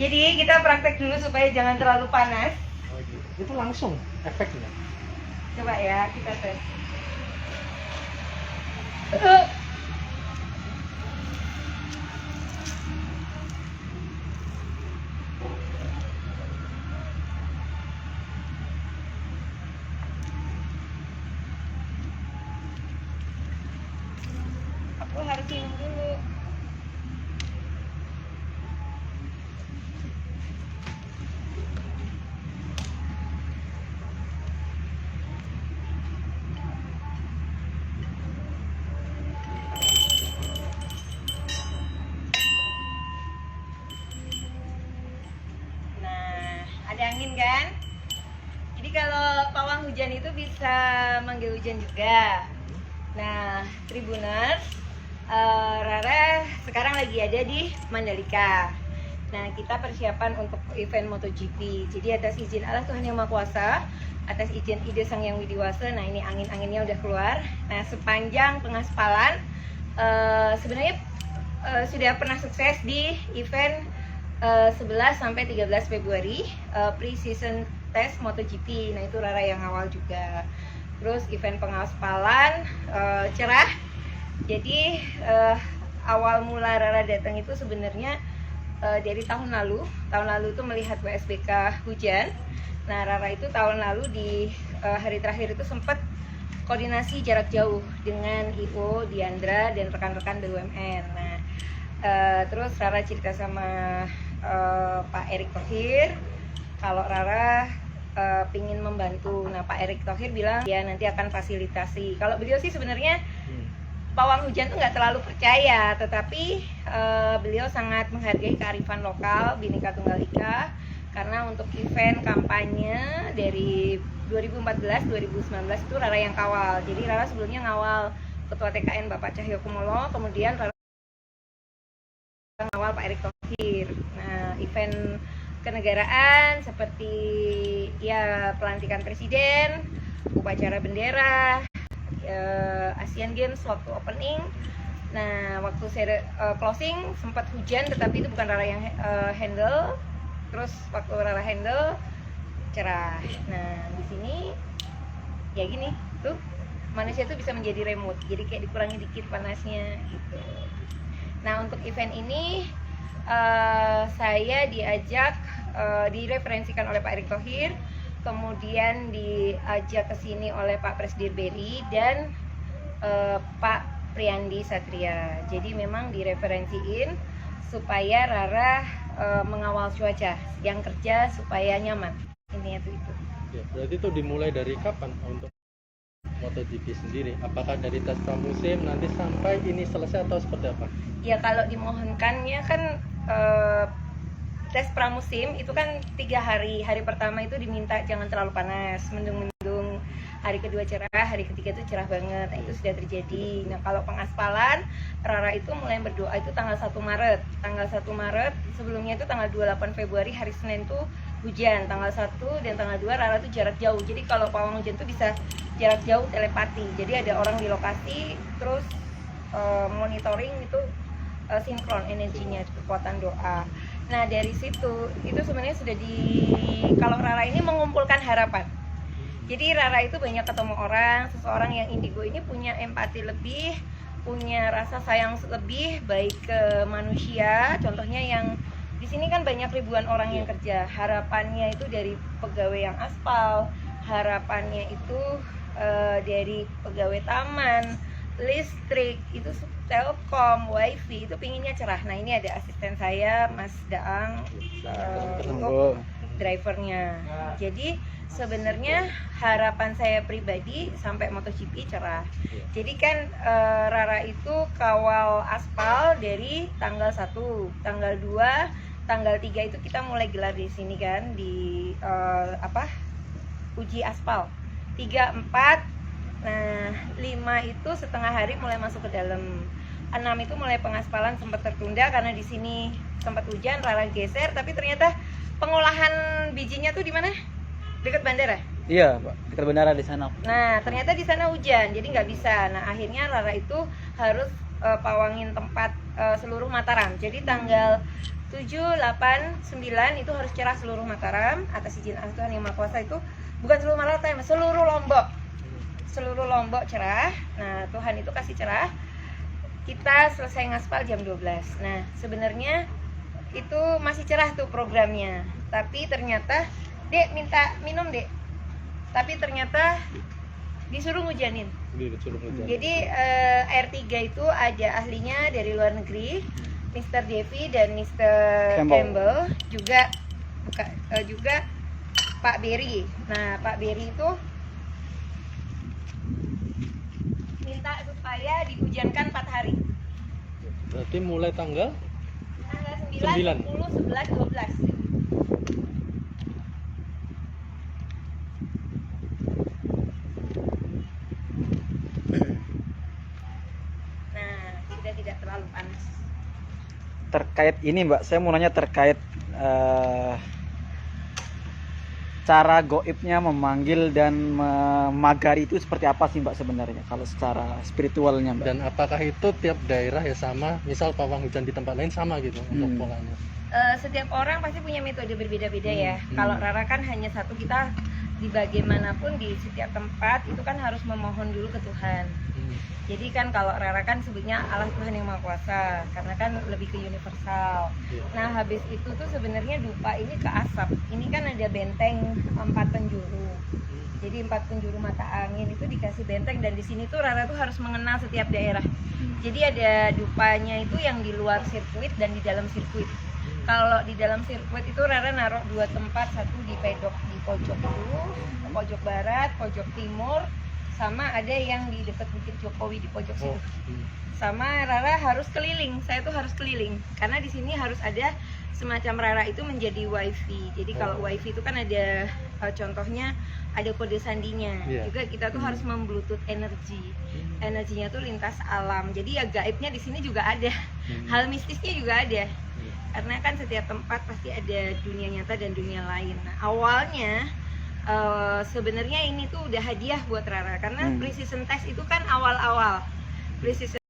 Jadi kita praktek dulu supaya jangan terlalu panas. Oh, gitu. Itu langsung efeknya. Coba ya kita tes. Aku harus minum dulu. Nah, ada angin kan? Jadi kalau pawang hujan itu bisa manggil hujan juga. Nah, Tribuners, Rara sekarang lagi ada di Mandalika. Nah, kita persiapan untuk event MotoGP. Jadi atas izin Allah Tuhan Yang Maha Kuasa, atas izin Ide Sang Yang Widiwasa, nah ini angin-anginnya udah keluar. Nah, sepanjang pengaspalan sebenarnya sudah pernah sukses di event 11 sampai 13 Februari pre-season test MotoGP. Nah, itu Rara yang awal juga. Terus event pengaspalan cerah. Jadi awal mula Rara datang itu sebenarnya dari tahun lalu. Tahun lalu itu melihat WSBK hujan. Nah, Rara itu tahun lalu di hari terakhir itu sempat koordinasi jarak jauh dengan IO, Diandra, dan rekan-rekan BUMN. Nah, terus Rara cerita sama Pak Erick Thohir kalau Rara pingin membantu. Nah, Pak Erick Thohir bilang ya nanti akan fasilitasi. Kalau beliau sih sebenarnya pawang hujan tuh nggak terlalu percaya, tetapi beliau sangat menghargai kearifan lokal Bhinneka Tunggal Ika, karena untuk event kampanye dari 2014-2019 itu Rara yang kawal. Jadi Rara sebelumnya ngawal Ketua TKN Bapak Cahyokumolo, kemudian Rara ngawal Pak Erick Thohir. Nah, event kenegaraan seperti ya pelantikan presiden, upacara bendera, Asian Games waktu opening. Nah, waktu closing sempat hujan, tetapi itu bukan Rara yang handle. Terus waktu Rara handle cerah. Nah, di sini ya gini tuh, manusia tuh bisa menjadi remote, jadi kayak dikurangi dikit panasnya gitu. Nah, untuk event ini saya diajak, direferensikan oleh Pak Erick Thohir, kemudian diajak ke sini oleh Pak Presdir Beri dan Pak Priyandi Satria. Jadi memang direferensiin supaya Rara mengawal cuaca, yang kerja supaya nyaman. Ini itu. Ya, berarti itu dimulai dari kapan untuk MotoGP sendiri? Apakah dari tes pramusim nanti sampai ini selesai atau seperti apa? Ya, kalau dimohonkannya kan tes pramusim itu kan 3 hari. Hari pertama itu diminta jangan terlalu panas, mendung-mendung. Hari kedua cerah, hari ketiga itu cerah banget. Nah, itu sudah terjadi. Nah, kalau pengaspalan, Rara itu mulai berdoa itu tanggal 1 Maret. Tanggal 1 Maret, sebelumnya itu tanggal 28 Februari hari Senin tuh hujan. Tanggal 1 dan tanggal 2 Rara tuh jarak jauh. Jadi kalau pawang hujan tuh bisa jarak jauh telepati. Jadi ada orang di lokasi, terus monitoring itu sinkron energinya, kekuatan doa. Nah, dari situ itu sebenarnya sudah kalau Rara ini mengumpulkan harapan. Jadi Rara itu banyak ketemu orang, seseorang yang indigo ini punya empati lebih, punya rasa sayang lebih baik ke manusia. Contohnya yang di sini kan banyak ribuan orang yang kerja. Harapannya itu dari pegawai yang aspal, harapannya itu dari pegawai taman, listrik, itu Telkom, wifi, itu pinginnya cerah. Nah, ini ada asisten saya, Mas Daang, untuk drivernya. Jadi sebenarnya harapan saya pribadi sampai MotoGP cerah. Jadi kan Rara itu kawal aspal dari tanggal 1, tanggal 2, tanggal 3 itu kita mulai gelar di sini kan, di uji aspal. 3, 4, nah 5 itu setengah hari mulai masuk ke dalam. 6 itu mulai pengaspalan sempat tertunda karena di sini sempat hujan, Rara geser, tapi ternyata pengolahan bijinya tuh di mana? Dekat bandara? Iya, Pak. Dekat bandara di sana. Nah, ternyata di sana hujan, jadi nggak bisa. Nah, akhirnya Rara itu harus pawangin tempat seluruh Mataram. Jadi tanggal 7, 8, 9 itu harus cerah seluruh Mataram atas izin Allah Tuhan Yang Maha Kuasa. Itu bukan seluruh Mataram, seluruh Lombok. Seluruh Lombok cerah. Nah, Tuhan itu kasih cerah. Kita selesai ngaspal jam 12. Nah, sebenarnya itu masih cerah tuh programnya. Tapi ternyata, Dek minta minum, Dek. Tapi ternyata disuruh ngujanin. Jadi R3 itu ada ahlinya dari luar negeri, Mr. Devi dan Mr. Campbell, juga juga Pak Berry. Nah, Pak Berry itu minta supaya dihujankan 4 hari. Berarti mulai tanggal 9, 10, 11, 12. Nah, sudah tidak terlalu panas. Terkait ini Mbak, saya mau nanya terkait cara goibnya memanggil dan memagari itu seperti apa sih Mbak sebenarnya kalau secara spiritualnya Mbak? Dan apakah itu tiap daerah ya sama? Misal pawang hujan di tempat lain sama gitu untuk polanya? Setiap orang pasti punya metode berbeda-beda ya. Kalau Rara kan hanya satu, kita di bagaimanapun di setiap tempat itu kan harus memohon dulu ke Tuhan. Jadi kan kalau Rara kan sebutnya Allah Tuhan Yang Maha Kuasa karena kan lebih ke universal. Nah, habis itu tuh sebenarnya dupa ini ke asap. Ini kan ada benteng 4 penjuru. Jadi 4 penjuru mata angin itu dikasih benteng, dan di sini tuh Rara tuh harus mengenal setiap daerah. Jadi ada dupanya itu yang di luar sirkuit dan di dalam sirkuit. Kalau di dalam sirkuit itu Rara naruh 2 tempat, satu di pedok di pojok dulu, pojok barat, pojok timur, sama ada yang di dekat Bukit Jokowi di pojok situ. Sama Rara harus keliling, saya tuh harus keliling karena di sini harus ada semacam Rara itu menjadi wifi. Jadi kalau wifi itu kan ada contohnya ada kode sandinya. Juga kita tuh harus membluetooth energi. Energinya tuh lintas alam. Jadi ya gaibnya di sini juga ada. Hal mistisnya juga ada. Karena kan setiap tempat pasti ada dunia nyata dan dunia lain. Nah, awalnya sebenarnya ini tuh udah hadiah buat Rara karena pre-season test itu kan awal-awal. Pre-season